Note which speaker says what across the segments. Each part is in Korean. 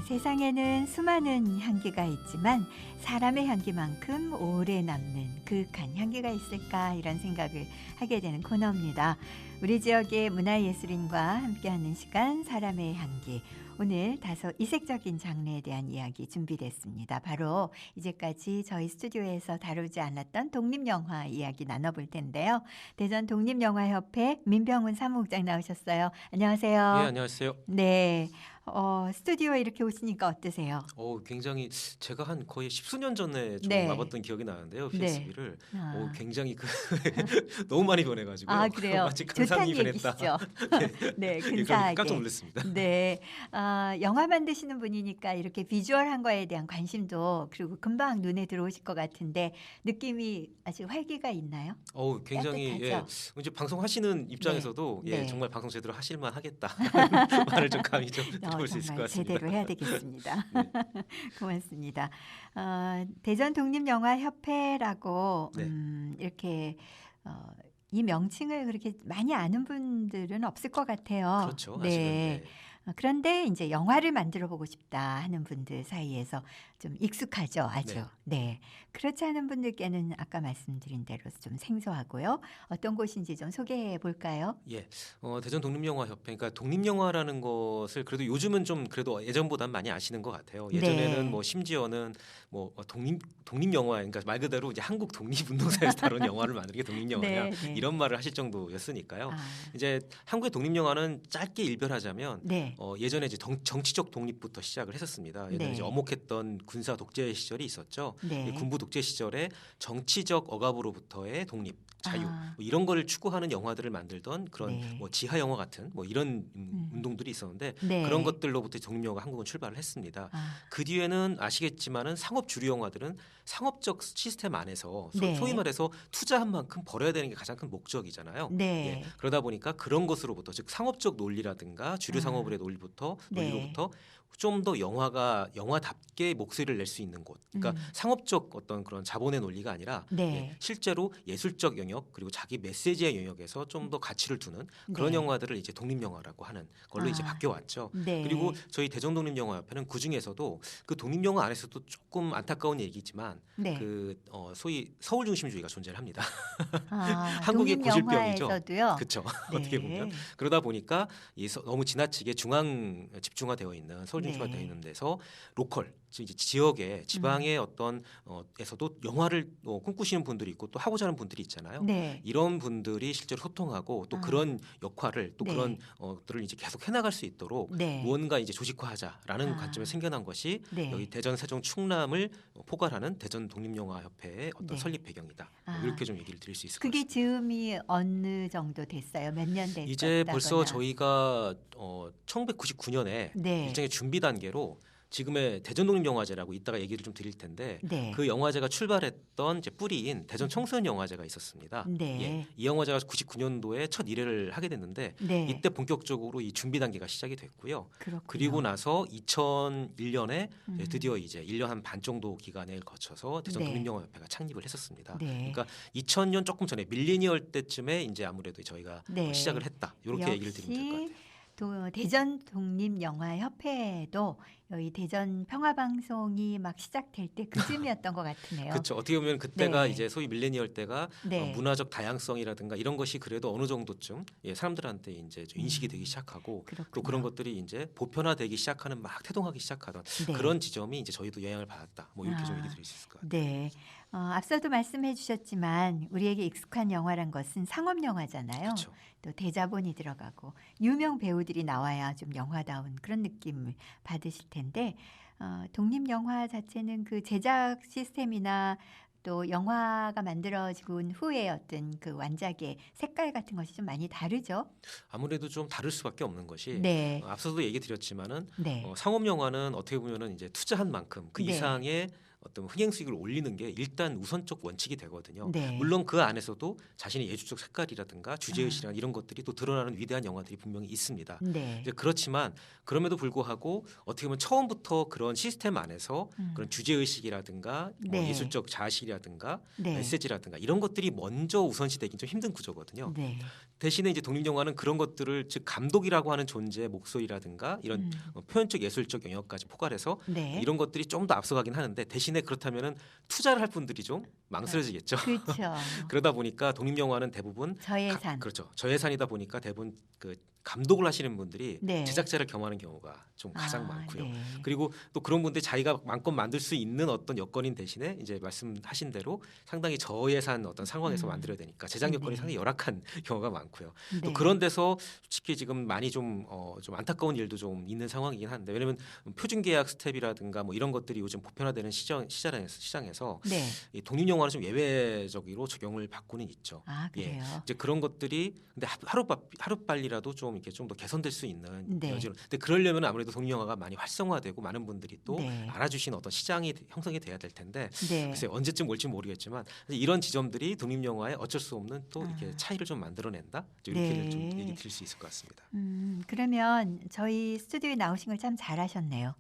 Speaker 1: 세상에는 수많은 향기가 있지만 사람의 향기만큼 오래 남는 그윽한 향기가 있을까 이런 생각을 하게 되는 코너입니다. 우리 지역의 문화예술인과 함께하는 시간 사람의 향기. 오늘 다소 이색적인 장르에 대한 이야기 준비됐습니다. 바로 이제까지 저희 스튜디오에서 다루지 않았던 독립영화 이야기 나눠볼 텐데요. 대전 독립영화협회 민병훈 사무국장 나오셨어요. 안녕하세요.
Speaker 2: 네, 안녕하세요.
Speaker 1: 네. 스튜디오에 이렇게 오시니까 어떠세요?
Speaker 2: 굉장히 제가 한 거의 십수년 전에 좀
Speaker 1: 네.
Speaker 2: 와봤던 기억이 나는데요.
Speaker 1: 네.
Speaker 2: PSB를
Speaker 1: 아.
Speaker 2: 굉장히 너무 많이 변해가지고요.
Speaker 1: 아, 그래요?
Speaker 2: 마치
Speaker 1: 좋다는
Speaker 2: 근상이 변했다.
Speaker 1: 얘기시죠? 네,
Speaker 2: 깜짝
Speaker 1: 근사하게.
Speaker 2: 놀랐습니다.
Speaker 1: 네. 영화 만드시는 분이니까 이렇게 비주얼한 거에 대한 관심도 그리고 금방 눈에 들어오실 것 같은데 느낌이 아직 활기가 있나요?
Speaker 2: 굉장히
Speaker 1: 따뜻하죠?
Speaker 2: 이제 방송하시는 입장에서도
Speaker 1: 네.
Speaker 2: 정말 방송 제대로 하실만 하겠다. 말을 좀 감히 좀 들어볼 수 있을 것
Speaker 1: 정말
Speaker 2: 같습니다.
Speaker 1: 제대로 해야 되겠습니다.
Speaker 2: 네.
Speaker 1: 고맙습니다. 대전 독립영화협회라고
Speaker 2: 네.
Speaker 1: 이렇게 이 명칭을 그렇게 많이 아는 분들은 없을 것 같아요.
Speaker 2: 그렇죠.
Speaker 1: 네.
Speaker 2: 아직은. 네.
Speaker 1: 그런데 이제 영화를 만들어 보고 싶다 하는 분들 사이에서 좀 익숙하죠, 아주. 네. 그렇지 않은 분들께는 아까 말씀드린 대로 좀 생소하고요. 어떤 곳인지 좀 소개해 볼까요?
Speaker 2: 대전 독립영화협회, 그러니까 독립영화라는 것을 그래도 요즘은 좀 그래도 예전보다는 많이 아시는 것 같아요. 예전에는
Speaker 1: 네.
Speaker 2: 뭐 심지어는 뭐 독립영화, 그러니까 말 그대로 이제 한국 독립운동사에서 다룬 영화를 만드는 게 독립영화냐
Speaker 1: 네, 네.
Speaker 2: 이런 말을 하실 정도였으니까요.
Speaker 1: 아,
Speaker 2: 이제 한국의 독립영화는 짧게 일별하자면
Speaker 1: 네.
Speaker 2: 예전에 이제 정치적 독립부터 시작을 했었습니다. 예전에
Speaker 1: 네.
Speaker 2: 이제 엄혹했던 군사 독재 시절이 있었죠.
Speaker 1: 네.
Speaker 2: 군부 독재 시절에 정치적 억압으로부터의 독립, 자유
Speaker 1: 아.
Speaker 2: 뭐 이런 거를 추구하는 영화들을 만들던 그런
Speaker 1: 네.
Speaker 2: 뭐 지하 영화 같은 뭐 이런 운동들이 있었는데
Speaker 1: 네.
Speaker 2: 그런 것들로부터 독립영화가 한국은 출발을 했습니다.
Speaker 1: 아.
Speaker 2: 그 뒤에는 아시겠지만은 상업 주류 영화들은 상업적 시스템 안에서
Speaker 1: 네.
Speaker 2: 소위 말해서 투자한 만큼 벌어야 되는 게 가장 큰 목적이잖아요.
Speaker 1: 네.
Speaker 2: 그러다 보니까 그런 것으로부터 즉 상업적 논리라든가 주류 상업의 논리로부터 좀 더 영화답게 목소리를 낼 수 있는 곳. 그러니까 상업적 어떤 그런 자본의 논리가 아니라
Speaker 1: 네.
Speaker 2: 실제로 예술적 영역 그리고 자기 메시지의 영역에서 좀 더 가치를 두는 그런
Speaker 1: 네.
Speaker 2: 영화들을 이제 독립영화라고 하는 걸로 이제 바뀌어 왔죠.
Speaker 1: 네.
Speaker 2: 그리고 저희 대전독립영화협회는 그 중에서도 그 독립영화 안에서도 조금 안타까운 얘기지만
Speaker 1: 네.
Speaker 2: 소위 서울 중심주의가 존재를 합니다.
Speaker 1: 아,
Speaker 2: 한국의 고질병이죠.
Speaker 1: 독립영화에서도요?
Speaker 2: 그렇죠.
Speaker 1: 네.
Speaker 2: 어떻게 보면 그러다 보니까 너무 지나치게 중앙 집중화되어 있는 서울 중심화되어 있는 데서 로컬 이제 지역의 지방의 어떤 에서도 영화를 꿈꾸시는 분들이 있고 또 하고자 하는 분들이 있잖아요.
Speaker 1: 네.
Speaker 2: 이런 분들이 실제로 소통하고 또 그런 역할을 또
Speaker 1: 네.
Speaker 2: 그런 것들을 이제 계속 해나갈 수 있도록
Speaker 1: 네.
Speaker 2: 무언가 이제 조직화하자라는 관점에서 생겨난 것이
Speaker 1: 네.
Speaker 2: 여기 대전 세종 충남을 포괄하는 대전 독립영화협회의 어떤
Speaker 1: 네.
Speaker 2: 설립 배경이다.
Speaker 1: 아.
Speaker 2: 이렇게 좀 얘기를 드릴 수 있을 것
Speaker 1: 그게
Speaker 2: 같습니다.
Speaker 1: 즈음이 어느 정도 됐어요? 몇 년 됐다거나?
Speaker 2: 이제 벌써 저희가 1999년에
Speaker 1: 네.
Speaker 2: 일종의 준비 단계로 지금의 대전독립영화제라고 이따가 얘기를 좀 드릴 텐데
Speaker 1: 네.
Speaker 2: 그 영화제가 출발했던 이제 뿌리인 대전 청소년영화제가 있었습니다.
Speaker 1: 네.
Speaker 2: 이 영화제가 99년도에 첫 1회를 하게 됐는데
Speaker 1: 네.
Speaker 2: 이때 본격적으로 이 준비 단계가 시작이 됐고요.
Speaker 1: 그렇군요.
Speaker 2: 그리고 나서 2001년에 드디어 이제 1년 한 반 정도 기간을 거쳐서 대전
Speaker 1: 네.
Speaker 2: 독립영화협회가 창립을 했었습니다.
Speaker 1: 네.
Speaker 2: 그러니까 2000년 조금 전에 밀레니얼 때쯤에 이제 아무래도 저희가
Speaker 1: 네.
Speaker 2: 시작을 했다. 이렇게 얘기를 드리면 될 것 같아요.
Speaker 1: 대전 독립영화협회도 여기 대전 평화방송이 막 시작될 때 그쯤이었던 것 같으네요.
Speaker 2: 그렇죠. 어떻게 보면 그때가
Speaker 1: 네.
Speaker 2: 이제 소위 밀레니얼 때가
Speaker 1: 네.
Speaker 2: 문화적 다양성이라든가 이런 것이 그래도 어느 정도쯤 사람들한테 이제 좀 인식이 되기 시작하고
Speaker 1: 그렇군요.
Speaker 2: 또 그런 것들이 이제 보편화되기 시작하는 막 태동하기 시작하던
Speaker 1: 네.
Speaker 2: 그런 지점이 이제 저희도 영향을 받았다. 뭐 이렇게 좀 얘기 드릴 수 있을 것 같아요.
Speaker 1: 네. 앞서도 말씀해 주셨지만 우리에게 익숙한 영화란 것은 상업 영화잖아요.
Speaker 2: 그렇죠.
Speaker 1: 또 대자본이 들어가고 유명 배우들이 나와야 좀 영화다운 그런 느낌을 받으실 텐데 독립영화 자체는 그 제작 시스템이나 또 영화가 만들어지고 후에 어떤 그 완작의 색깔 같은 것이 좀 많이 다르죠.
Speaker 2: 아무래도 좀 다를 수밖에 없는 것이
Speaker 1: 네.
Speaker 2: 앞서도 얘기 드렸지만은
Speaker 1: 네.
Speaker 2: 상업 영화는 어떻게 보면은 이제 투자한 만큼 그
Speaker 1: 네.
Speaker 2: 이상의 어떤 흥행 수익을 올리는 게 일단 우선적 원칙이 되거든요.
Speaker 1: 네.
Speaker 2: 물론 그 안에서도 자신의 예술적 색깔이라든가 주제의식이나 이런 것들이 또 드러나는 위대한 영화들이 분명히 있습니다.
Speaker 1: 네.
Speaker 2: 이제 그렇지만 그럼에도 불구하고 어떻게 보면 처음부터 그런 시스템 안에서 그런 주제의식이라든가 뭐
Speaker 1: 네.
Speaker 2: 예술적 자아실이라든가
Speaker 1: 네.
Speaker 2: 메시지라든가 이런 것들이 먼저 우선시되긴 좀 힘든 구조거든요.
Speaker 1: 네.
Speaker 2: 대신에 이제 독립영화는 그런 것들을 즉 감독이라고 하는 존재의 목소리라든가 이런 표현적 예술적 영역까지 포괄해서
Speaker 1: 네.
Speaker 2: 이런 것들이 좀 더 앞서가긴 하는데 대신에 그렇다면은 투자를 할 분들이 좀 망설여지겠죠.
Speaker 1: 그렇죠.
Speaker 2: 그러다 보니까 독립영화는 대부분
Speaker 1: 저예산.
Speaker 2: 그렇죠. 저예산이다 보니까 대부분 그 감독을 하시는 분들이
Speaker 1: 네.
Speaker 2: 제작자를 겸하는 경우가 좀 가장 많고요.
Speaker 1: 네.
Speaker 2: 그리고 또 그런 분들이 자기가 마음껏 만들 수 있는 어떤 여건인 대신에 이제 말씀하신 대로 상당히 저예산 어떤 상황에서 만들어야 되니까 제작 여건이
Speaker 1: 네.
Speaker 2: 상당히 열악한 경우가 많고요.
Speaker 1: 네.
Speaker 2: 또 그런 데서 솔직히 지금 많이 좀 안타까운 일도 좀 있는 상황이긴 한데 왜냐하면 표준 계약 스텝이라든가 뭐 이런 것들이 요즘 보편화되는 시장에서
Speaker 1: 네.
Speaker 2: 이 독립 영화는 좀 예외적으로 적용을 받고는 있죠.
Speaker 1: 아, 그래요.
Speaker 2: 이제 그런 것들이 근데 하루빨리라도 좀 이렇게 좀 더 개선될 수 있는
Speaker 1: 네.
Speaker 2: 여지로. 근데 그러려면 아무래도 독립 영화가 많이 활성화되고 많은 분들이 또
Speaker 1: 네.
Speaker 2: 알아주시는 어떤 시장이 형성이 돼야 될 텐데
Speaker 1: 네.
Speaker 2: 글쎄 언제쯤 올지 모르겠지만 이런 지점들이 독립 영화에 어쩔 수 없는 또 이렇게 차이를 좀 만들어낸다. 이렇게
Speaker 1: 네.
Speaker 2: 좀 얘기 드릴 수 있을 것 같습니다.
Speaker 1: 그러면 저희 스튜디오에 나오신 걸 참 잘하셨네요.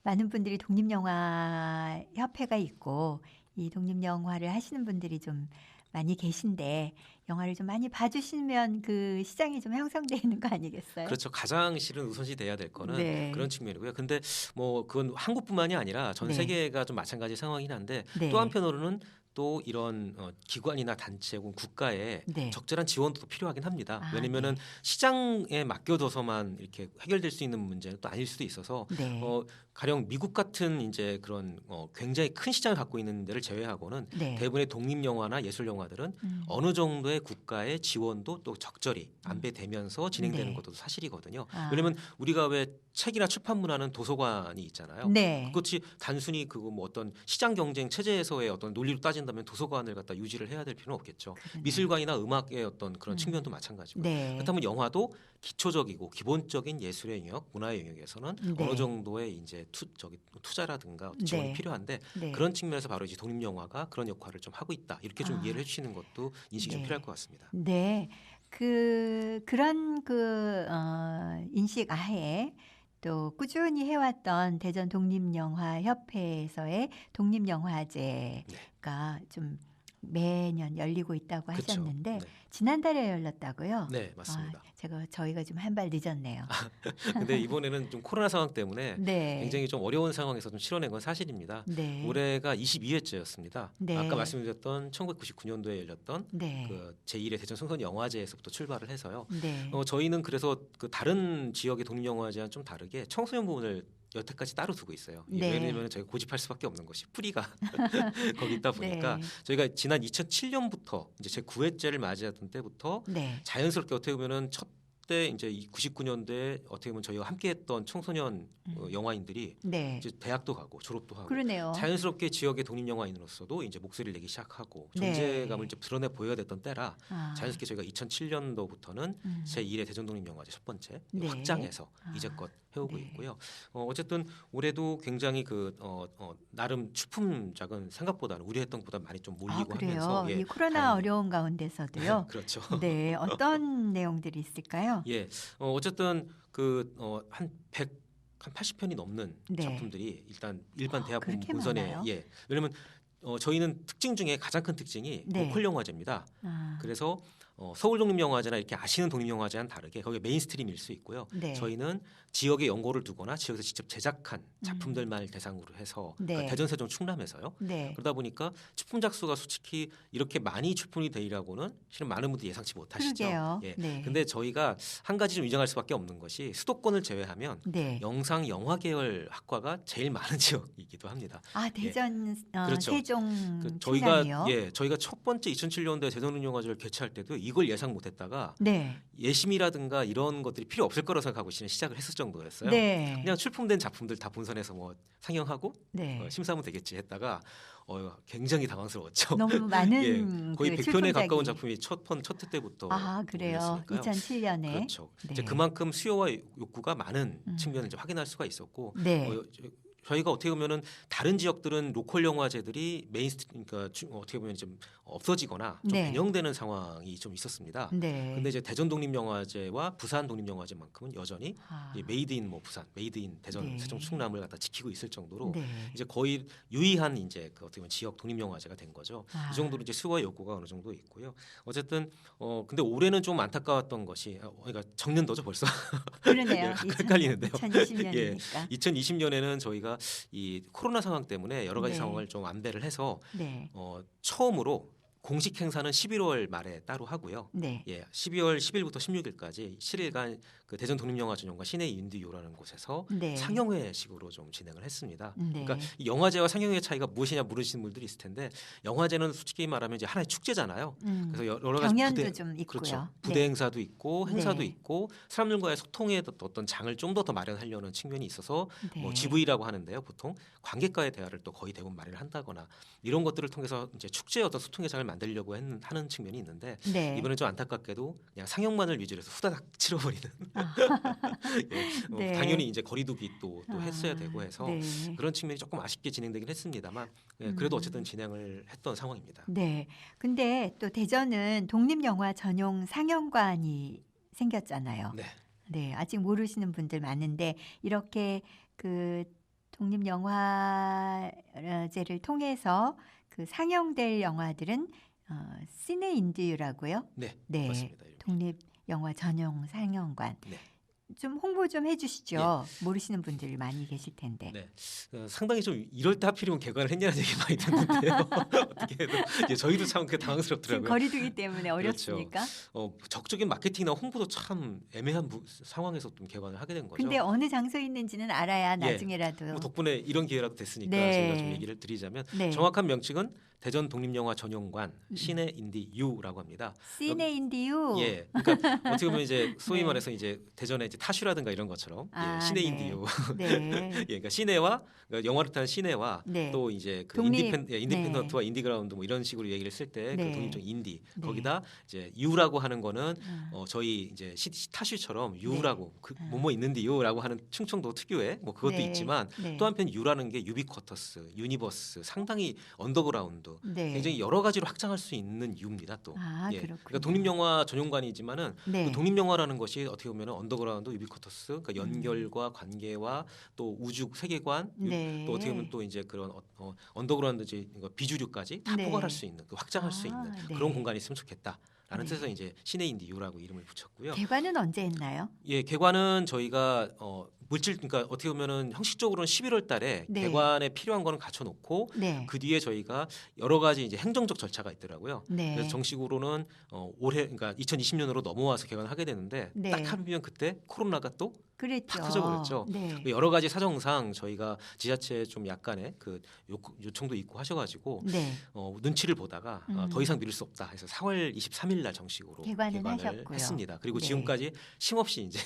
Speaker 1: 많은 분들이 독립영화 협회가 있고 이 독립영화를 하시는 분들이 좀 많이 계신데 영화를 좀 많이 봐주시면 그 시장이 좀 형성되는 거 아니겠어요?
Speaker 2: 그렇죠. 가장 실은 우선시 돼야 될 거는
Speaker 1: 네.
Speaker 2: 그런 측면이고요. 근데 뭐 그건 한국뿐만이 아니라 전
Speaker 1: 네.
Speaker 2: 세계가 좀 마찬가지 상황이긴 한데
Speaker 1: 네.
Speaker 2: 또 한편으로는 또 이런 기관이나 단체 혹은 국가의
Speaker 1: 네.
Speaker 2: 적절한 지원도 또 필요하긴 합니다.
Speaker 1: 아,
Speaker 2: 왜냐면은
Speaker 1: 네.
Speaker 2: 시장에 맡겨둬서만 이렇게 해결될 수 있는 문제는 또 아닐 수도 있어서
Speaker 1: 네.
Speaker 2: 가령 미국 같은 이제 그런 굉장히 큰 시장을 갖고 있는 데를 제외하고는
Speaker 1: 네.
Speaker 2: 대부분의 독립 영화나 예술 영화들은 어느 정도의 국가의 지원도 또 적절히 안배되면서 진행되는
Speaker 1: 네.
Speaker 2: 것도 사실이거든요.
Speaker 1: 아.
Speaker 2: 왜냐하면 우리가 왜 책이나 출판 문화는 도서관이 있잖아요.
Speaker 1: 네.
Speaker 2: 그것이 단순히 그거 뭐 어떤 시장 경쟁 체제에서의 어떤 논리로 따진다면 도서관을 갖다 유지를 해야 될 필요는 없겠죠.
Speaker 1: 그러네요.
Speaker 2: 미술관이나 음악의 어떤 그런 측면도 마찬가지고.
Speaker 1: 네.
Speaker 2: 그렇다면 영화도 기초적이고 기본적인 예술의 영역, 문화의 영역에서는
Speaker 1: 네.
Speaker 2: 어느 정도의 이제 투자라든가 지원이
Speaker 1: 네.
Speaker 2: 필요한데
Speaker 1: 네.
Speaker 2: 그런 측면에서 바로 이제 독립 영화가 그런 역할을 좀 하고 있다. 이렇게 좀
Speaker 1: 아.
Speaker 2: 이해를 해주시는 것도 인식이 좀
Speaker 1: 네.
Speaker 2: 필요할 것 같습니다.
Speaker 1: 네, 그런 인식 아에 또 꾸준히 해왔던 대전 독립영화협회에서의 독립영화제가 좀 매년 열리고 있다고
Speaker 2: 그쵸.
Speaker 1: 하셨는데
Speaker 2: 네.
Speaker 1: 지난달에 열렸다고요?
Speaker 2: 네, 맞습니다.
Speaker 1: 저희가 좀 한 발 늦었네요.
Speaker 2: 근데 이번에는 좀 코로나 상황 때문에
Speaker 1: 네,
Speaker 2: 굉장히 좀 어려운 상황에서 좀 치러낸 건 사실입니다.
Speaker 1: 네,
Speaker 2: 올해가 22회째였습니다.
Speaker 1: 네.
Speaker 2: 아까 말씀드렸던 1999년도에 열렸던
Speaker 1: 네,
Speaker 2: 그 제1회 대전 청소년 영화제에서부터 출발을 해서요.
Speaker 1: 네,
Speaker 2: 저희는 그래서 그 다른 지역의 독립영화제와는 좀 다르게 청소년 부분을 여태까지 따로 두고 있어요.
Speaker 1: 네.
Speaker 2: 왜냐하면 저희가 고집할 수밖에 없는 것이 뿌리가 거기 있다 보니까
Speaker 1: 네.
Speaker 2: 저희가 지난 2007년부터 이제 제 9회째를 맞이하던 때부터
Speaker 1: 네,
Speaker 2: 자연스럽게 어떻게 보면은 첫 때 이제 이 99년도에 어떻게 보면 저희가 함께했던 청소년 영화인들이
Speaker 1: 네.
Speaker 2: 이제 대학도 가고 졸업도 하고
Speaker 1: 그러네요.
Speaker 2: 자연스럽게 지역의 독립 영화인으로서도 이제 목소리를 내기 시작하고
Speaker 1: 네.
Speaker 2: 존재감을 좀 드러내 보여야 됐던 때라
Speaker 1: 아,
Speaker 2: 자연스럽게 저희가 2007년도부터는 제1회 대전 독립 영화제 첫 번째
Speaker 1: 네.
Speaker 2: 확장해서
Speaker 1: 아,
Speaker 2: 이제껏 해오고
Speaker 1: 네.
Speaker 2: 있고요. 어쨌든 올해도 굉장히 나름 출품작은 생각보다는 우리 했던 것보다 많이 좀 몰리고
Speaker 1: 그래요.
Speaker 2: 하면서
Speaker 1: 이 코로나
Speaker 2: 다행히-
Speaker 1: 어려운 가운데서도요.
Speaker 2: 그렇죠.
Speaker 1: 네, 어떤 내용들이 있을까요?
Speaker 2: 예, 어쨌든 한 80편이 넘는
Speaker 1: 네.
Speaker 2: 작품들이 일반 대학
Speaker 1: 그렇게
Speaker 2: 본선에
Speaker 1: 많아요?
Speaker 2: 왜냐면 저희는 특징 중에 가장 큰 특징이
Speaker 1: 네.
Speaker 2: 보컬 영화제입니다.
Speaker 1: 아,
Speaker 2: 그래서 서울 독립영화제나 이렇게 아시는 독립영화제와는 다르게 거기 메인스트림일 수 있고요.
Speaker 1: 네.
Speaker 2: 저희는 지역에 연고를 두거나 지역에서 직접 제작한 작품들만 대상으로 해서
Speaker 1: 네.
Speaker 2: 그러니까 대전, 세종, 충남에서요.
Speaker 1: 네.
Speaker 2: 그러다 보니까 출품작 수가 솔직히 이렇게 많이 출품이 되리라고는 실은 많은 분들이 예상치 못하시죠.
Speaker 1: 그러게요.
Speaker 2: 예.
Speaker 1: 네.
Speaker 2: 근데 저희가 한 가지 좀 인정할 수밖에 없는 것이 수도권을 제외하면
Speaker 1: 네.
Speaker 2: 영상 영화 계열 학과가 제일 많은 지역이기도 합니다.
Speaker 1: 아, 대전,
Speaker 2: 그렇죠.
Speaker 1: 세종,
Speaker 2: 저희가
Speaker 1: 충남이요?
Speaker 2: 저희가 첫 번째 2007년도에 대전독립영화제를 개최할 때도 이걸 예상 못했다가
Speaker 1: 네.
Speaker 2: 예심이라든가 이런 것들이 필요 없을 거라고 생각하고 시작을 했을 정도였어요.
Speaker 1: 네.
Speaker 2: 그냥 출품된 작품들 다 본선에서 뭐 상영하고
Speaker 1: 네.
Speaker 2: 심사하면 되겠지 했다가 굉장히 당황스러웠죠.
Speaker 1: 너무 많은
Speaker 2: 거의
Speaker 1: 그
Speaker 2: 100편에 가까운
Speaker 1: 출품작이.
Speaker 2: 작품이 첫 회 때부터
Speaker 1: 아, 그래요.
Speaker 2: 올렸으니까요.
Speaker 1: 2007년에.
Speaker 2: 그렇죠.
Speaker 1: 네.
Speaker 2: 이제 그만큼 수요와 욕구가 많은 측면을 이제 확인할 수가 있었고
Speaker 1: 네.
Speaker 2: 저희가 어떻게 보면은 다른 지역들은 로컬 영화제들이 그러니까 어떻게 보면 좀 없어지거나 좀
Speaker 1: 네.
Speaker 2: 변형되는 상황이 좀 있었습니다.
Speaker 1: 네.
Speaker 2: 근데 이제 대전 독립영화제와 부산 독립영화제만큼은 여전히
Speaker 1: 아,
Speaker 2: 이제 메이드 인 뭐 부산, 메이드 인 대전,
Speaker 1: 네.
Speaker 2: 세종, 충남을 갖다 지키고 있을 정도로
Speaker 1: 네.
Speaker 2: 이제 거의 유의한 이제 그 어떻게 보면 지역 독립영화제가 된 거죠.
Speaker 1: 아.
Speaker 2: 이 정도로 이제 수요와 욕구가 어느 정도 있고요. 어쨌든 근데 올해는 좀 안타까웠던 것이 그러니까 적년도죠 벌써.
Speaker 1: 그러네요.
Speaker 2: 예, 헷갈리는데요.
Speaker 1: 2020년이니까.
Speaker 2: 2020년에는 저희가 이 코로나 상황 때문에 여러 가지
Speaker 1: 네.
Speaker 2: 상황을 좀 안배를 해서
Speaker 1: 네.
Speaker 2: 처음으로 공식 행사는 11월 말에 따로 하고요.
Speaker 1: 네.
Speaker 2: 예, 12월 10일부터 16일까지 7일간 그 대전 독립영화전용관 시내 인디요라는 곳에서
Speaker 1: 네.
Speaker 2: 상영회식으로 좀 진행을 했습니다.
Speaker 1: 네.
Speaker 2: 그러니까 이 영화제와 상영회 차이가 무엇이냐 물으시는 분들이 있을 텐데 영화제는 솔직히 말하면 이제 하나의 축제잖아요. 그래서 여러 가지
Speaker 1: 경연도 좀 있고요.
Speaker 2: 그렇죠. 부대
Speaker 1: 네.
Speaker 2: 행사도 있고 행사도
Speaker 1: 네.
Speaker 2: 있고 사람들과의 소통의 어떤 장을 좀 더 마련하려는 측면이 있어서
Speaker 1: 네.
Speaker 2: 뭐 GV라고 하는데요. 보통 관객과의 대화를 또 거의 대부분 마련을 한다거나 이런 것들을 통해서 이제 축제의 어떤 소통의 장을 만들려고 하는 측면이 있는데
Speaker 1: 네.
Speaker 2: 이번에 좀 안타깝게도 그냥 상영만을 위주로 해서 후다닥 치러버리는 예,
Speaker 1: 네.
Speaker 2: 당연히 이제 거리두기 또 했어야
Speaker 1: 아,
Speaker 2: 되고 해서
Speaker 1: 네.
Speaker 2: 그런 측면이 조금 아쉽게 진행되긴 했습니다만 예, 그래도 어쨌든 진행을 했던 상황입니다.
Speaker 1: 네. 근데 또 대전은 독립영화 전용 상영관이 생겼잖아요.
Speaker 2: 네.
Speaker 1: 네. 아직 모르시는 분들 많은데 이렇게 그 독립영화제를 통해서 그 상영될 영화들은 시네 인디유라고요.
Speaker 2: 네,
Speaker 1: 네.
Speaker 2: 맞습니다. 이름이.
Speaker 1: 독립영화 전용 상영관.
Speaker 2: 네.
Speaker 1: 좀 홍보 좀 해주시죠. 모르시는 분들이 많이 계실 텐데.
Speaker 2: 네, 상당히 좀 이럴 때 하필이면 개관을 했냐는 얘기 많이 듣는데요. 어떻게 해도 이제 저희도 참 그게
Speaker 1: 지금
Speaker 2: 당황스럽더라고요.
Speaker 1: 거리두기 때문에 어렵습니까?
Speaker 2: 적극적인 마케팅이나 홍보도 참 애매한 상황에서 좀 개관을 하게 된 거죠.
Speaker 1: 근데 어느 장소에 있는지는 알아야
Speaker 2: 예.
Speaker 1: 나중에라도.
Speaker 2: 뭐 덕분에 이런 기회라도 됐으니까
Speaker 1: 네.
Speaker 2: 저희가 좀 얘기를 드리자면
Speaker 1: 네.
Speaker 2: 정확한 명칭은 대전 독립영화 전용관 시내 인디 U라고 합니다.
Speaker 1: 시네 인디유.
Speaker 2: 예, 그러니까 어떻게 보면 이제 소위
Speaker 1: 네.
Speaker 2: 말해서 이제 대전에 이제 타슈라든가 이런 것처럼
Speaker 1: 아,
Speaker 2: 시내
Speaker 1: 네.
Speaker 2: 인디 U.
Speaker 1: 네.
Speaker 2: 예, 그러니까 시내와 그러니까 영화를 타는 시내와
Speaker 1: 네.
Speaker 2: 또 이제 그
Speaker 1: 독립,
Speaker 2: 인디펜던트와 인디그라운드 뭐 이런 식으로 얘기를 쓸 때 그
Speaker 1: 네.
Speaker 2: 독립적 인디
Speaker 1: 네.
Speaker 2: 거기다 이제 U라고 하는 거는
Speaker 1: 아,
Speaker 2: 저희 이제 타슈처럼 U라고
Speaker 1: 네.
Speaker 2: 뭐뭐 있는데요라고 하는 충청도 특유의 뭐 그것도
Speaker 1: 네.
Speaker 2: 있지만
Speaker 1: 네.
Speaker 2: 또 한편 U라는 게 유비쿼터스, 유니버스 상당히 언더그라운드
Speaker 1: 네.
Speaker 2: 굉장히 여러 가지로 확장할 수 있는 이유입니다. 또
Speaker 1: 아,
Speaker 2: 예.
Speaker 1: 그렇군요.
Speaker 2: 그러니까 독립영화 전용관이지만은
Speaker 1: 네.
Speaker 2: 그 독립영화라는 것이 어떻게 보면 언더그라운드, 유비쿼터스, 그러니까 연결과 관계와 또 우주 세계관,
Speaker 1: 네.
Speaker 2: 또 어떻게 보면 또 이제 그런 언더그라운드 비주류까지 다
Speaker 1: 네.
Speaker 2: 포괄할 수 있는, 확장할 수 있는
Speaker 1: 네.
Speaker 2: 그런 공간이 있으면 좋겠다라는
Speaker 1: 네.
Speaker 2: 뜻에서 이제 시내 인디유라고 이름을 붙였고요.
Speaker 1: 개관은 언제 했나요?
Speaker 2: 예, 개관은 저희가 그러니까 어떻게 보면은 형식적으로는 11월 달에
Speaker 1: 네.
Speaker 2: 개관에 필요한 거는 갖춰 놓고
Speaker 1: 네.
Speaker 2: 그 뒤에 저희가 여러 가지 이제 행정적 절차가 있더라고요.
Speaker 1: 네.
Speaker 2: 그래서 정식으로는 올해 그러니까 2020년으로 넘어와서 개관을 하게 되는데
Speaker 1: 네.
Speaker 2: 딱 하면 그때 코로나가 또
Speaker 1: 그랬죠.
Speaker 2: 탁 터져버렸죠.
Speaker 1: 네.
Speaker 2: 여러 가지 사정상 저희가 지자체에 좀 약간의 그 요청도 있고 하셔가지고
Speaker 1: 네.
Speaker 2: 눈치를 보다가 더 이상 미룰 수 없다 해서 4월 23일 날 정식으로
Speaker 1: 개관을
Speaker 2: 개관을
Speaker 1: 하셨고요.
Speaker 2: 했습니다. 그리고
Speaker 1: 네.
Speaker 2: 지금까지 쉼없이 이제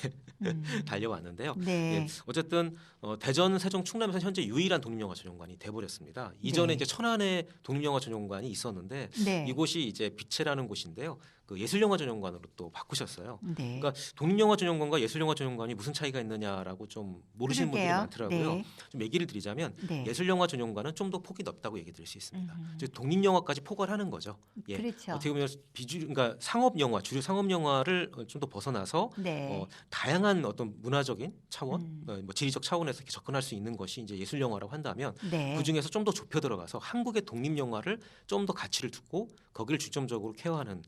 Speaker 1: 음.
Speaker 2: 달려왔는데요.
Speaker 1: 네.
Speaker 2: 예, 어쨌든 대전, 세종, 충남에서 현재 유일한 독립영화 전용관이 돼버렸습니다. 이전에
Speaker 1: 네.
Speaker 2: 이제 천안에 독립영화 전용관이 있었는데
Speaker 1: 네.
Speaker 2: 이곳이 이제 빛채라는 곳인데요. 그 예술영화 전용관으로 또 바꾸셨어요.
Speaker 1: 네.
Speaker 2: 그러니까 독립영화 전용관과 예술영화 전용관이 무슨 차이가 있느냐라고 좀 모르시는 분들이
Speaker 1: 그러게요.
Speaker 2: 많더라고요.
Speaker 1: 네.
Speaker 2: 좀 얘기를 드리자면
Speaker 1: 네.
Speaker 2: 예술영화 전용관은 좀 더 폭이 넓다고 얘기 드릴 수 있습니다.
Speaker 1: 음.
Speaker 2: 즉 독립영화까지 포괄하는 거죠. 예.
Speaker 1: 그렇죠.
Speaker 2: 어떻게 보면 그러니까 상업영화, 주류 상업영화를 좀 더 벗어나서
Speaker 1: 네.
Speaker 2: 다양한 어떤 문화적인 차원,
Speaker 1: 음.
Speaker 2: 뭐 지리적 차원에서 이렇게 접근할 수 있는 것이 이제 예술 영화라고 한다면
Speaker 1: 네.
Speaker 2: 그 중에서 좀 더 좁혀 들어가서 한국의 독립 영화를 좀 더 가치를 두고 거기를 중점적으로 케어하는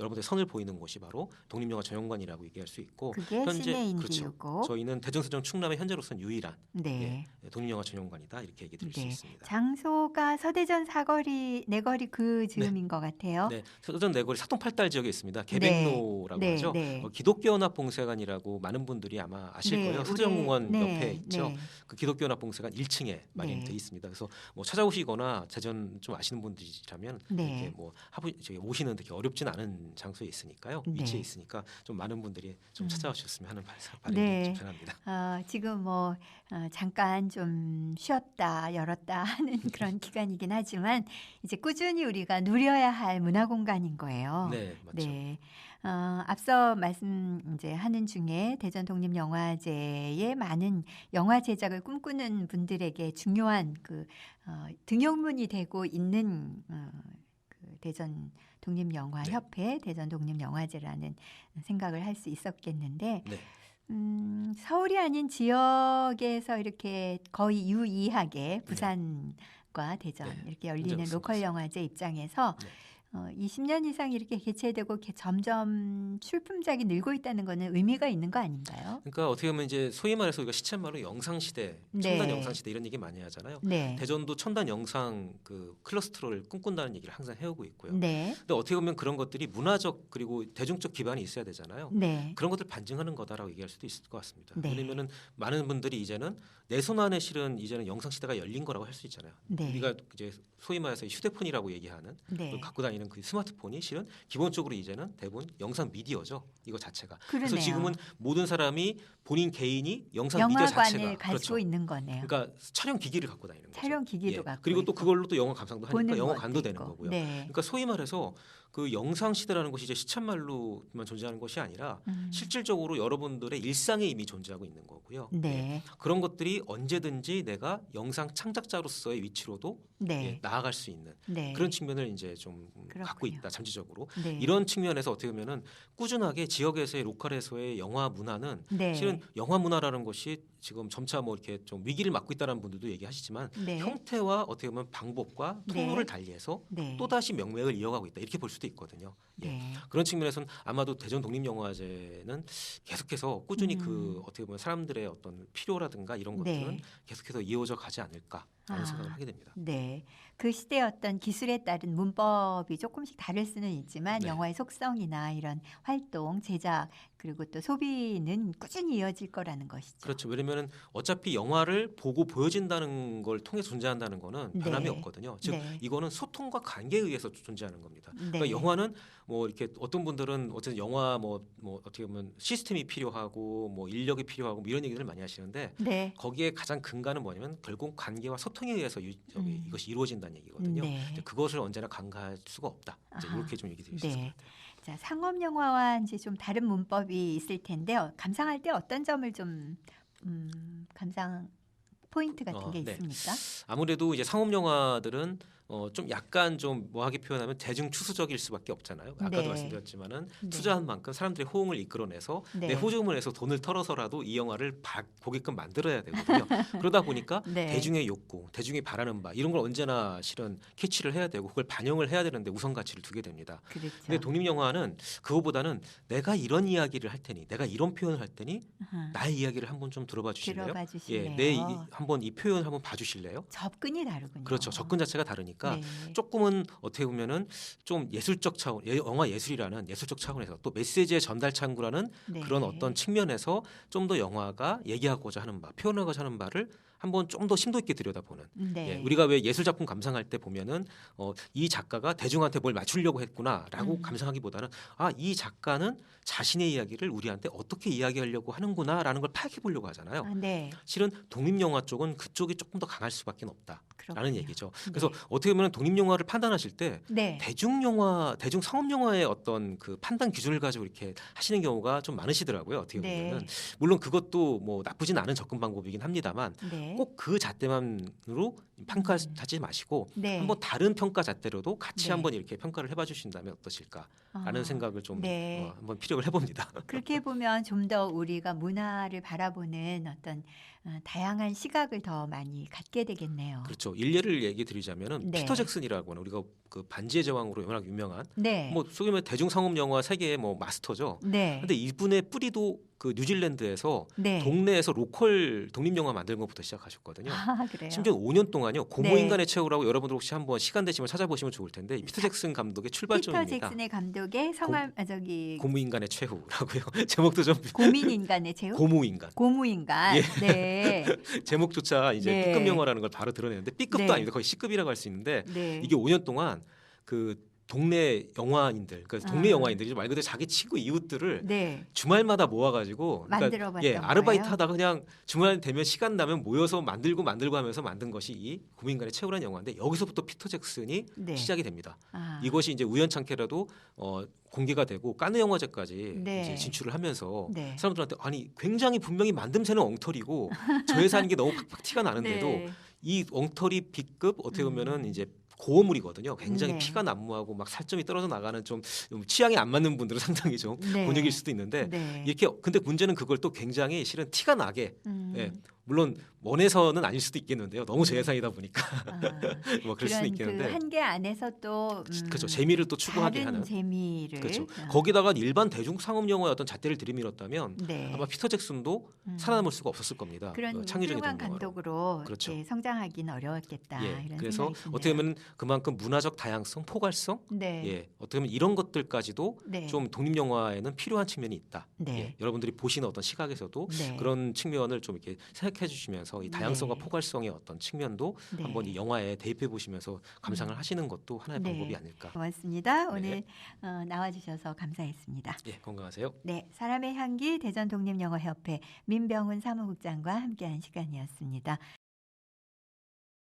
Speaker 2: 여러분들 선을 보이는 곳이 바로 독립 영화 전용관이라고 얘기할 수 있고
Speaker 1: 그게 시내 인디유고.
Speaker 2: 저희는 대전, 세종, 충남의 현재로서는 유일한
Speaker 1: 네.
Speaker 2: 독립 영화 전용관이다 이렇게 얘기 드릴 수
Speaker 1: 네.
Speaker 2: 있습니다.
Speaker 1: 장소가 서대전 사거리 내거리 그 즈음인 것 같아요.
Speaker 2: 네, 서대전 내거리 사동팔달 지역에 있습니다. 개백로라고
Speaker 1: 네,
Speaker 2: 하죠.
Speaker 1: 네.
Speaker 2: 기독교연합봉사관이라고 많은 분들이 아마 아실 거예요. 서대전공원
Speaker 1: 네,
Speaker 2: 옆에 있죠.
Speaker 1: 네.
Speaker 2: 그 기독교연합봉사관 1층에 마련돼
Speaker 1: 네.
Speaker 2: 있습니다. 그래서 뭐 찾아오시거나 대전 좀 아시는 분들이라면
Speaker 1: 네.
Speaker 2: 이렇게 뭐 오시는데 어렵진 않은 중요한 장소에 있으니까요.
Speaker 1: 네.
Speaker 2: 위치에 있으니까 좀 많은 분들이 좀 찾아와 주셨으면 하는 바람이
Speaker 1: 네.
Speaker 2: 좀 전합니다.
Speaker 1: 지금 뭐 잠깐 좀 쉬었다 열었다 하는 그런 기간이긴 하지만 이제 꾸준히 우리가 누려야 할 문화 공간인 거예요.
Speaker 2: 네, 맞죠.
Speaker 1: 네. 앞서 말씀 이제 하는 중에 대전 독립영화제에 많은 영화 제작을 꿈꾸는 분들에게 중요한 등용문이 되고 있는 그 대전 독립영화협회, 대전 독립영화제라는 생각을 할 수 있었겠는데
Speaker 2: 네.
Speaker 1: 서울이 아닌 지역에서 이렇게 거의 유의하게 부산과 대전
Speaker 2: 네.
Speaker 1: 이렇게 열리는
Speaker 2: 문제가
Speaker 1: 로컬
Speaker 2: 없습니다.
Speaker 1: 영화제 입장에서
Speaker 2: 네.
Speaker 1: 20년 이상 이렇게 개최되고 이렇게 점점 출품작이 늘고 있다는 거는 의미가 있는 거 아닌가요?
Speaker 2: 그러니까 어떻게 보면 이제 소위 말해서 우리가 시쳇말로 영상 시대, 첨단
Speaker 1: 네.
Speaker 2: 영상 시대 이런 얘기 많이 하잖아요.
Speaker 1: 네.
Speaker 2: 대전도 첨단 영상 그 클러스터를 꿈꾼다는 얘기를 항상 해오고 있고요.
Speaker 1: 네.
Speaker 2: 근데 어떻게 보면 그런 것들이 문화적 그리고 대중적 기반이 있어야 되잖아요.
Speaker 1: 네.
Speaker 2: 그런 것들 반증하는 거다라고 얘기할 수도 있을 것 같습니다.
Speaker 1: 네.
Speaker 2: 왜냐면은 많은 분들이 이제는 내 손 안에 실은 이제는 영상 시대가 열린 거라고 할 수 있잖아요.
Speaker 1: 네.
Speaker 2: 우리가 이제 소위 말해서 휴대폰이라고 얘기하는
Speaker 1: 네.
Speaker 2: 그 갖고 다니는 그 스마트폰이 실은 기본적으로 이제는 대부분 영상 미디어죠. 이거 자체가.
Speaker 1: 그러네요.
Speaker 2: 그래서 지금은 모든 사람이 본인 개인이 영상 미디어
Speaker 1: 영화관을
Speaker 2: 자체가
Speaker 1: 가지고
Speaker 2: 그렇죠.
Speaker 1: 있는 거네요.
Speaker 2: 그러니까 촬영 기기를 갖고 다니는 거죠.
Speaker 1: 촬영 기기도
Speaker 2: 예.
Speaker 1: 갖고
Speaker 2: 그리고 또
Speaker 1: 있고.
Speaker 2: 그걸로 또 영화 감상도 하니까
Speaker 1: 보는
Speaker 2: 영화관도
Speaker 1: 것도
Speaker 2: 되는
Speaker 1: 있고.
Speaker 2: 거고요.
Speaker 1: 네.
Speaker 2: 그러니까 소위 말해서 그 영상 시대라는 것이 이제 시쳇말로만 존재하는 것이 아니라 실질적으로 여러분들의 일상에 이미 존재하고 있는 거고요. 예.
Speaker 1: 네.
Speaker 2: 그런 것들이 언제든지 내가 영상 창작자로서의 위치로도
Speaker 1: 네.
Speaker 2: 예, 나아갈 수 있는
Speaker 1: 네.
Speaker 2: 그런 측면을 이제 좀
Speaker 1: 그렇군요.
Speaker 2: 갖고 있다 잠재적으로.
Speaker 1: 네.
Speaker 2: 이런 측면에서 어떻게 보면은 꾸준하게 지역에서의 로컬에서의 영화 문화는
Speaker 1: 네.
Speaker 2: 실은 영화 문화라는 것이 지금 점차 뭐 이렇게 좀 위기를 맞고 있다는 분들도 얘기하시지만
Speaker 1: 네.
Speaker 2: 형태와 어떻게 보면 방법과
Speaker 1: 네.
Speaker 2: 통로를 달리해서
Speaker 1: 네.
Speaker 2: 또다시 명맥을 이어가고 있다 이렇게 볼 수도 있거든요. 예.
Speaker 1: 네.
Speaker 2: 그런 측면에서는 아마도 대전 독립영화제는 계속해서 꾸준히 그 어떻게 보면 사람들의 어떤 필요라든가 이런 것들은
Speaker 1: 네.
Speaker 2: 계속해서 이어져 가지 않을까라는
Speaker 1: 아.
Speaker 2: 생각을 하게 됩니다.
Speaker 1: 네. 그 시대의 어떤 기술에 따른 문법이 조금씩 다를 수는 있지만
Speaker 2: 네.
Speaker 1: 영화의 속성이나 이런 활동, 제작 그리고 또 소비는 꾸준히 이어질 거라는 것이죠.
Speaker 2: 그렇죠. 왜냐면은 어차피 영화를 보고 보여진다는 걸 통해서 존재한다는 거는 변함이
Speaker 1: 네.
Speaker 2: 없거든요. 즉
Speaker 1: 네.
Speaker 2: 이거는 소통과 관계에 의해서 존재하는 겁니다.
Speaker 1: 네.
Speaker 2: 그러니까 영화는 뭐 이렇게 어떤 분들은 어쨌든 영화 뭐 어떻게 보면 시스템이 필요하고 뭐 인력이 필요하고 뭐 이런 얘기들을 많이 하시는데
Speaker 1: 네.
Speaker 2: 거기에 가장 근간은 뭐냐면 결국 관계와 소통에 의해서 이것이 이루어진다는 얘기거든요.
Speaker 1: 네.
Speaker 2: 근데 그것을 언제나 간과할 수가 없다. 이제
Speaker 1: 아하.
Speaker 2: 이렇게 좀 얘기 드릴 수 있을
Speaker 1: 네.
Speaker 2: 것 같아요.
Speaker 1: 자, 상업 영화와 이제 좀 다른 문법이 있을 텐데 감상할 때 어떤 점을 좀 감상 포인트 같은 게
Speaker 2: 네.
Speaker 1: 있습니까?
Speaker 2: 아무래도 이제 상업 영화들은 좀 약간 좀 뭐하게 표현하면 대중 추수적일 수밖에 없잖아요. 아까도
Speaker 1: 네.
Speaker 2: 말씀드렸지만은
Speaker 1: 네.
Speaker 2: 투자한 만큼 사람들의 호응을 이끌어내서
Speaker 1: 네.
Speaker 2: 내 호주머니에서 돈을 털어서라도 이 영화를 보게끔 만들어야 되거든요. 그러다 보니까
Speaker 1: 네.
Speaker 2: 대중의 욕구, 대중이 바라는 바 이런 걸 언제나 실은 캐치를 해야 되고 그걸 반영을 해야 되는데 우선 가치를 두게 됩니다.
Speaker 1: 그렇죠.
Speaker 2: 근데 독립 영화는 그거보다는 내가 이런 이야기를 할 테니, 내가 이런 표현을 할 테니
Speaker 1: 아하.
Speaker 2: 나의 이야기를 한번 좀 들어봐 주실래요?
Speaker 1: 들어봐 주실래요?
Speaker 2: 예, 한번 이 표현 한번 봐주실래요?
Speaker 1: 접근이 다르군요.
Speaker 2: 그렇죠. 접근 자체가 다르니까
Speaker 1: 네.
Speaker 2: 조금은 어떻게 보면은 좀 예술적 차원, 영화 예술이라는 예술적 차원에서 또 메시지의 전달 창구라는
Speaker 1: 네.
Speaker 2: 그런 어떤 측면에서 좀 더 영화가 얘기하고자 하는 바, 표현하고자 하는 바를 한번 좀 더 심도 있게 들여다보는.
Speaker 1: 네.
Speaker 2: 예, 우리가 왜 예술 작품 감상할 때 보면은 이 작가가 대중한테 뭘 맞추려고 했구나라고 감상하기보다는 이 작가는 자신의 이야기를 우리한테 어떻게 이야기하려고 하는구나라는 걸 파악해 보려고 하잖아요.
Speaker 1: 네.
Speaker 2: 실은 독립 영화 쪽은 그쪽이 조금 더 강할 수밖에 없다라는
Speaker 1: 그렇군요.
Speaker 2: 얘기죠. 그래서 어떻게 보면 독립 영화를 판단하실 때
Speaker 1: 네.
Speaker 2: 대중 영화, 대중 상업 영화의 어떤 그 판단 기준을 가지고 이렇게 하시는 경우가 좀 많으시더라고요. 어떻게
Speaker 1: 네.
Speaker 2: 보면은 물론 그것도 뭐 나쁘진 않은 접근 방법이긴 합니다만
Speaker 1: 네.
Speaker 2: 꼭 그 잣대만으로 평가하지 마시고
Speaker 1: 네.
Speaker 2: 한번 다른 평가 잣대로도 같이
Speaker 1: 네.
Speaker 2: 한번 이렇게 평가를 해봐 주신다면 어떠실까라는 생각을 좀
Speaker 1: 네.
Speaker 2: 한번 피력을 해봅니다.
Speaker 1: 그렇게 보면 좀 더 우리가 문화를 바라보는 어떤 다양한 시각을 더 많이 갖게 되겠네요.
Speaker 2: 그렇죠. 일례를 얘기 드리자면은
Speaker 1: 네.
Speaker 2: 피터 잭슨이라고 하는 우리가 그 반지의 제왕으로 워낙 유명한
Speaker 1: 네.
Speaker 2: 뭐 소위 말해 대중 상업 영화 세계의 뭐 마스터죠.
Speaker 1: 네.
Speaker 2: 근데 이분의 뿌리도 그 뉴질랜드에서
Speaker 1: 네.
Speaker 2: 동네에서 로컬 독립 영화 만드는 것부터 시작하셨거든요.
Speaker 1: 그래요.
Speaker 2: 심지어 5년 동안요. 고모
Speaker 1: 네.
Speaker 2: 인간의 최후라고 여러분들 혹시 한번 시간 되시면 찾아보시면 좋을 텐데 이 피터 잭슨 감독의 출발점입니다.
Speaker 1: 피터 잭슨의 감독의 성함
Speaker 2: 고무 인간의 최후라고요. 제목도 좀
Speaker 1: 고민 인간의 제후?
Speaker 2: 고무 인간.
Speaker 1: 고무 인간.
Speaker 2: 예.
Speaker 1: 네.
Speaker 2: 제목조차 이제
Speaker 1: 네.
Speaker 2: B급 영화라는 걸 바로 드러내는데 B급도
Speaker 1: 네.
Speaker 2: 아닙니다. 거의 C급이라고 할 수 있는데
Speaker 1: 네.
Speaker 2: 이게 5년 동안 그 동네 영화인들, 그러니까 동네
Speaker 1: 아.
Speaker 2: 영화인들이 말 그대로 자기 친구 이웃들을
Speaker 1: 네.
Speaker 2: 주말마다 모아가지고
Speaker 1: 만들어봤던
Speaker 2: 예, 아르바이트
Speaker 1: 거예요?
Speaker 2: 하다가 그냥 주말 되면 시간 나면 모여서 만들고 하면서 만든 것이 이 고민간의 최후라는 영화인데 여기서부터 피터 잭슨이
Speaker 1: 네.
Speaker 2: 시작이 됩니다.
Speaker 1: 아.
Speaker 2: 이것이 이제 우연찮게라도 공개가 되고 카느 영화제까지
Speaker 1: 네.
Speaker 2: 이제 진출을 하면서
Speaker 1: 네.
Speaker 2: 사람들한테 아니 굉장히 분명히 만듦새는 엉터리고 저예산인 게 너무 팍팍 티가 나는데도
Speaker 1: 네.
Speaker 2: 이 엉터리 B급 어떻게 보면은 이제 고어물이거든요. 굉장히
Speaker 1: 네.
Speaker 2: 피가 난무하고 막 살점이 떨어져 나가는 좀 취향이 안 맞는 분들은 상당히 좀
Speaker 1: 네.
Speaker 2: 곤욕일 수도 있는데
Speaker 1: 네.
Speaker 2: 이렇게 근데 문제는 그걸 또 굉장히 실은 티가 나게 예,
Speaker 1: 음.
Speaker 2: 물론 원해서는 아닐 수도 있겠는데요. 너무 제 예상이다 보니까
Speaker 1: 아.
Speaker 2: 뭐 그럴 수도
Speaker 1: 그런 그
Speaker 2: 있겠는데
Speaker 1: 한계 안에서 또
Speaker 2: 그렇죠. 재미를 또 추구하게
Speaker 1: 다른
Speaker 2: 하는
Speaker 1: 재미를
Speaker 2: 그렇죠.
Speaker 1: 아.
Speaker 2: 거기다가 일반 대중 상업 영화의 어떤 잣대를 들이밀었다면
Speaker 1: 네.
Speaker 2: 아마 피터 잭슨도
Speaker 1: 음.
Speaker 2: 살아남을 수가 없었을 겁니다.
Speaker 1: 그런
Speaker 2: 창의적인
Speaker 1: 훌륭한
Speaker 2: 영화로.
Speaker 1: 감독으로
Speaker 2: 그렇죠.
Speaker 1: 이렇게 성장하기는 어려웠겠다
Speaker 2: 예,
Speaker 1: 이런
Speaker 2: 그래서
Speaker 1: 생각이 드네요.
Speaker 2: 어떻게 보면 그만큼 문화적 다양성, 포괄성,
Speaker 1: 네.
Speaker 2: 예, 어떻게 보면 이런 것들까지도
Speaker 1: 네.
Speaker 2: 좀 독립 영화에는 필요한 측면이 있다.
Speaker 1: 네.
Speaker 2: 예, 여러분들이 보시는 어떤 시각에서도
Speaker 1: 네.
Speaker 2: 그런 측면을 좀 이렇게 생각해 주시면서 이 다양성과
Speaker 1: 네.
Speaker 2: 포괄성의 어떤 측면도
Speaker 1: 네.
Speaker 2: 한번 이 영화에 대입해 보시면서 감상을 하시는 것도 하나의
Speaker 1: 네.
Speaker 2: 방법이 아닐까.
Speaker 1: 고맙습니다.
Speaker 2: 네.
Speaker 1: 오늘 나와주셔서 감사했습니다.
Speaker 2: 예, 건강하세요.
Speaker 1: 네, 사람의 향기 대전 독립영화협회 민병훈 사무국장과 함께한 시간이었습니다.